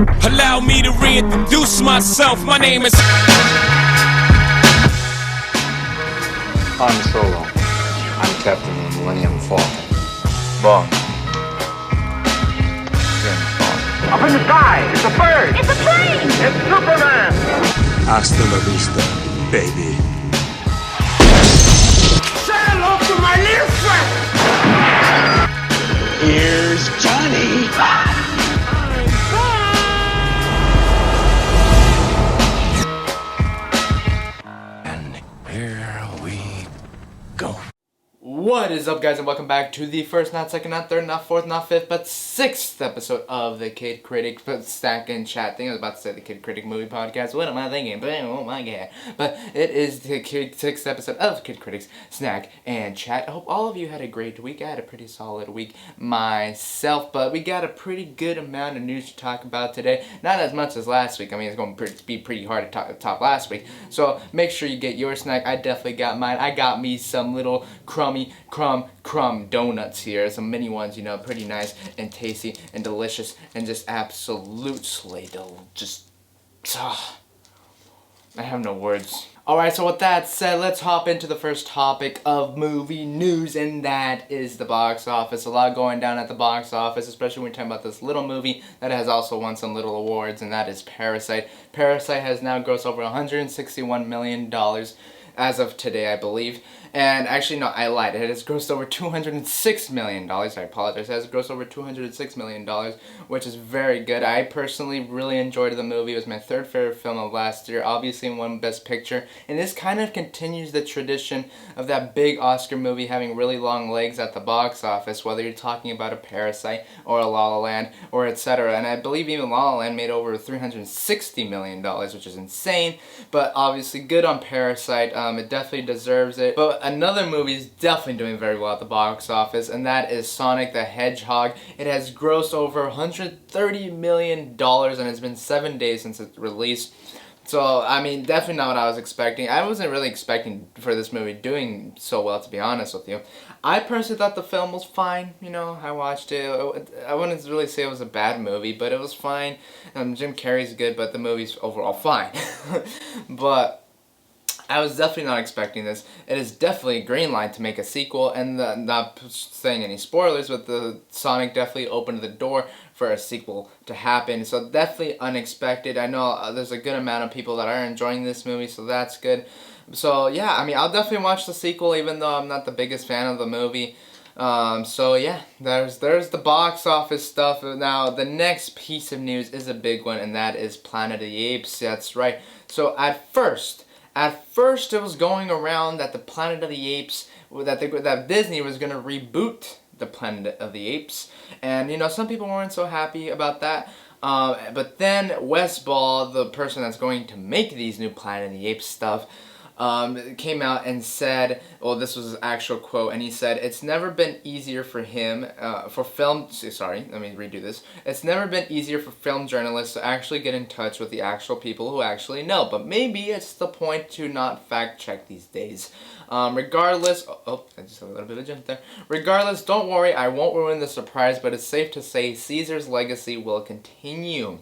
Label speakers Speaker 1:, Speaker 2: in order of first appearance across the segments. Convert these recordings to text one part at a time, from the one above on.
Speaker 1: Allow me to reintroduce myself. My name is
Speaker 2: Han Solo. I'm Captain of the Millennium Falcon.
Speaker 3: Bond.
Speaker 4: Up in the sky, it's a bird! It's a plane! It's Superman!
Speaker 5: Hasta la vista, baby.
Speaker 4: Say hello to my little friend!
Speaker 5: Here's Johnny.
Speaker 1: And here we go.
Speaker 6: What is up, guys, and welcome back to the first, not second, not third, not fourth, not fifth, but sixth episode of the Kid Critic Stack and Chat thing. I was about to say the Kid Critic Movie Podcast. What am I thinking? Oh my god. But it is the sixth episode of Kid Critics Snack and Chat. I hope all of you had a great week. I had a pretty solid week myself, but we got a pretty good amount of news to talk about today. Not as much as last week. I mean, it's going to be pretty hard to top last week. So make sure you get your snack. I definitely got mine. I got me some little crumb donuts here, some mini ones, you know, pretty nice and tasty and delicious and just absolutely I have no words. Alright, so with that said, let's hop into the first topic of movie news, and that is the box office. A lot going down at the box office, especially when we're talking about this little movie that has also won some little awards, and that is Parasite. Parasite has now grossed over $161 million as of today, I believe. And actually, no, I lied. It has grossed over $206 million. I apologize. It has grossed over $206 million, which is very good. I personally really enjoyed the movie. It was my third favorite film of last year. Obviously, won Best Picture. And this kind of continues the tradition of that big Oscar movie having really long legs at the box office, whether you're talking about a Parasite or a La La Land or etc. And I believe even La La Land made over $360 million, which is insane. But obviously, good on Parasite. It definitely deserves it. But another movie is definitely doing very well at the box office, and that is Sonic the Hedgehog. It has grossed over $130 million, and it's been 7 days since its release. So, I mean, definitely not what I was expecting. I wasn't really expecting for this movie doing so well, to be honest with you. I personally thought the film was fine. You know, I watched it. I wouldn't really say it was a bad movie, but it was fine. Jim Carrey's good, but the movie's overall fine. But I was definitely not expecting this. It is definitely a green line to make a sequel, and not saying any spoilers, but the Sonic definitely opened the door for a sequel to happen. So definitely unexpected. I know there's a good amount of people that are enjoying this movie, so that's good. So yeah, I mean, I'll definitely watch the sequel, even though I'm not the biggest fan of the movie. So yeah, there's the box office stuff. Now, the next piece of news is a big one, and that is Planet of the Apes. That's right. So at first it was going around that the Planet of the Apes, that Disney was going to reboot the Planet of the Apes. And, you know, some people weren't so happy about that. But then Wes Ball, the person that's going to make these new Planet of the Apes stuff, came out and said, well, this was his actual quote, and he said, it's never been easier for him, sorry, let me redo this. It's never been easier for film journalists to actually get in touch with the actual people who actually know, but maybe it's the point to not fact check these days. Regardless, I just had a little bit of jump there. Regardless, don't worry, I won't ruin the surprise, but it's safe to say Caesar's legacy will continue.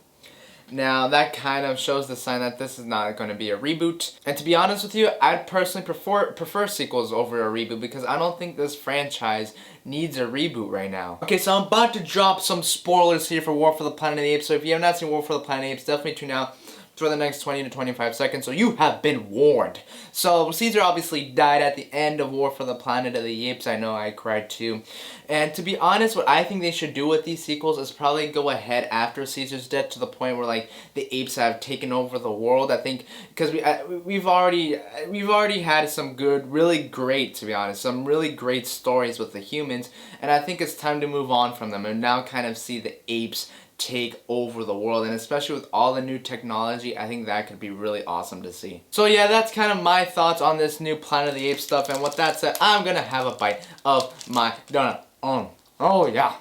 Speaker 6: Now, that kind of shows the sign that this is not going to be a reboot. And to be honest with you, I'd personally prefer sequels over a reboot, because I don't think this franchise needs a reboot right now. Okay, so I'm about to drop some spoilers here for War for the Planet of the Apes. So if you have not seen War for the Planet of the Apes, definitely tune out for the next 20 to 25 seconds, so you have been warned. So Caesar obviously died at the end of War for the Planet of the Apes. I know, I cried too. And to be honest, what I think they should do with these sequels is probably go ahead after Caesar's death to the point where, like, the apes have taken over the world. I think because we've already had some good, really great, to be honest, some really great stories with the humans, and I think it's time to move on from them and now kind of see the apes take over the world. And especially with all the new technology, I think that could be really awesome to see. So yeah, that's kind of my thoughts on this new Planet of the Apes stuff. And with that said, I'm gonna have a bite of my donut. Oh yeah.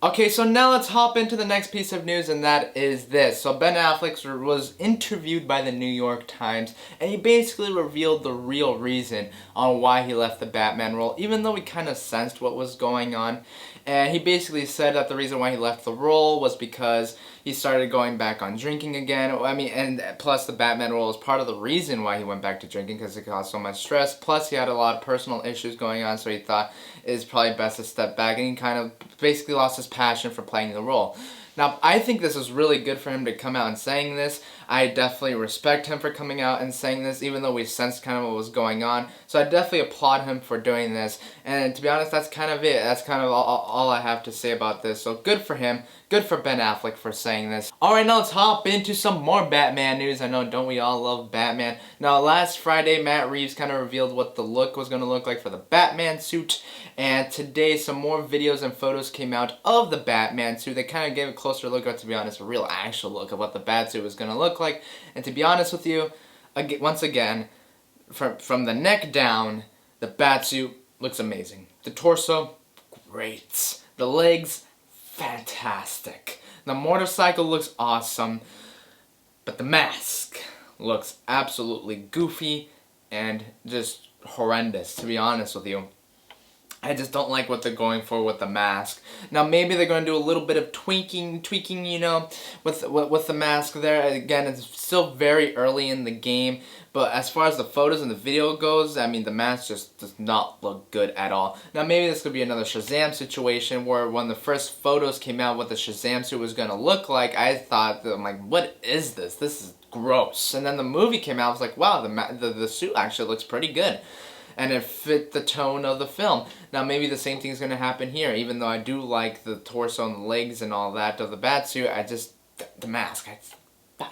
Speaker 6: Okay, so now let's hop into the next piece of news, and that is this. So Ben Affleck was interviewed by the New York Times, and he basically revealed the real reason on why he left the Batman role, even though we kind of sensed what was going on. And he basically said that the reason why he left the role was because he started going back on drinking again. I mean, and plus the Batman role is part of the reason why he went back to drinking, because it caused so much stress. Plus he had a lot of personal issues going on, so he thought it's probably best to step back, and he kind of basically lost his passion for playing the role. Now, I think this is really good for him to come out and saying this. I definitely respect him for coming out and saying this, even though we sensed kind of what was going on. So I definitely applaud him for doing this. And to be honest, that's kind of it. That's kind of all I have to say about this. So good for him. Good for Ben Affleck for saying this. Alright, now let's hop into some more Batman news. I know, don't we all love Batman? Now, last Friday, Matt Reeves kind of revealed what the look was going to look like for the Batman suit. And today, some more videos and photos came out of the Batman suit. They kind of gave a closer look, or to be honest, a real actual look of what the Batsuit was going to look like. And to be honest with you, once again, from the neck down, the Batsuit looks amazing. The torso, great. The legs, fantastic. The motorcycle looks awesome. But the mask looks absolutely goofy and just horrendous, to be honest with you. I just don't like what they're going for with the mask. Now, maybe they're going to do a little bit of tweaking, you know, with the mask there. Again, it's still very early in the game, but as far as the photos and the video goes, I mean, the mask just does not look good at all. Now, maybe this could be another Shazam situation where when the first photos came out what the Shazam suit was going to look like, I thought, I'm like, what is this? This is gross. And then the movie came out, I was like, wow, the suit actually looks pretty good. And it fit the tone of the film. Now, maybe the same thing is going to happen here. Even though I do like the torso and the legs and all that of the Batsuit, the mask,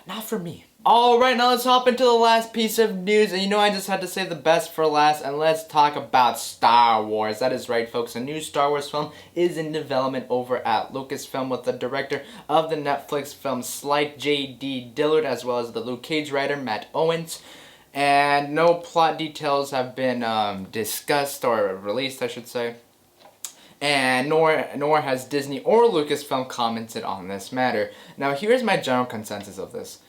Speaker 6: not for me. Alright, now let's hop into the last piece of news. And you know, I just had to say the best for last, and let's talk about Star Wars. That is right, folks. A new Star Wars film is in development over at Lucasfilm with the director of the Netflix film Slight J.D. Dillard, as well as the Luke Cage writer Matt Owens. And no plot details have been discussed or released, I should say. And nor has Disney or Lucasfilm commented on this matter. Now, here's my general consensus of this.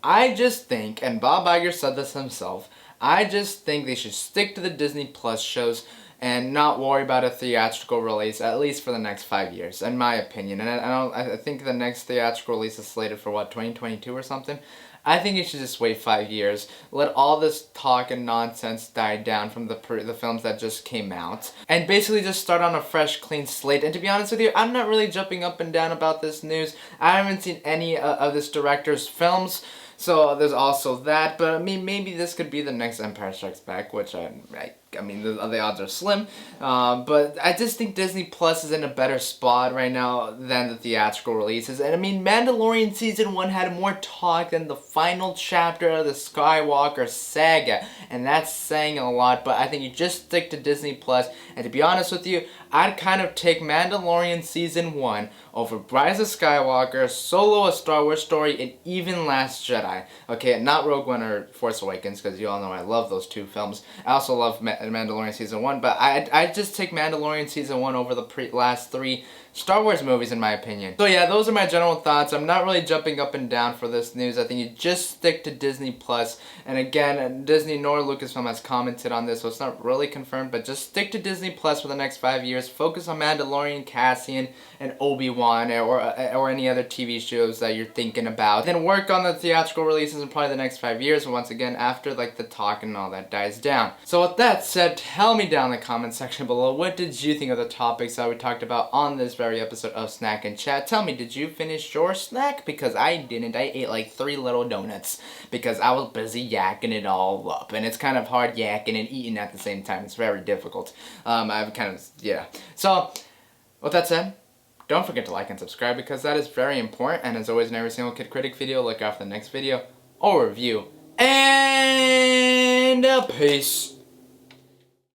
Speaker 6: I just think, and Bob Iger said this himself, I just think they should stick to the Disney Plus shows and not worry about a theatrical release, at least for the next 5 years, in my opinion. And I think the next theatrical release is slated for, what, 2022 or something? I think you should just wait 5 years, let all this talk and nonsense die down from the films that just came out, and basically just start on a fresh, clean slate. And to be honest with you, I'm not really jumping up and down about this news. I haven't seen any of this director's films, so there's also that. But I mean, maybe this could be the next Empire Strikes Back, which I mean, the odds are slim. But I just think Disney Plus is in a better spot right now than the theatrical releases. And I mean, Mandalorian Season 1 had more talk than the final chapter of the Skywalker saga. And that's saying a lot, but I think you just stick to Disney Plus. And to be honest with you, I'd kind of take Mandalorian Season 1 over Rise of Skywalker, Solo: A Star Wars Story, and even Last Jedi. Okay, not Rogue One or Force Awakens, because you all know I love those two films. I also love Mandalorian Season 1, but I'd just take Mandalorian Season 1 over the last 3 Star Wars movies, in my opinion. So yeah, those are my general thoughts. I'm not really jumping up and down for this news. I think you just stick to Disney Plus. And again, Disney nor Lucasfilm has commented on this, so it's not really confirmed, but just stick to Disney Plus for the next 5 years. Focus on Mandalorian, Cassian, and Obi-Wan, or any other TV shows that you're thinking about. Then work on the theatrical releases in probably the next 5 years, and once again, after like the talk and all that dies down. So with that said, tell me down in the comment section below, what did you think of the topics that we talked about on this very episode of Snack and Chat? Tell me, did you finish your snack? Because I didn't. I ate like 3 little donuts because I was busy yakking it all up, and it's kind of hard yakking and eating at the same time. It's very difficult. Yeah. So with that said, don't forget to like and subscribe, because that is very important. And as always, in every single Kid Critic video, look out for the next video or review. And peace.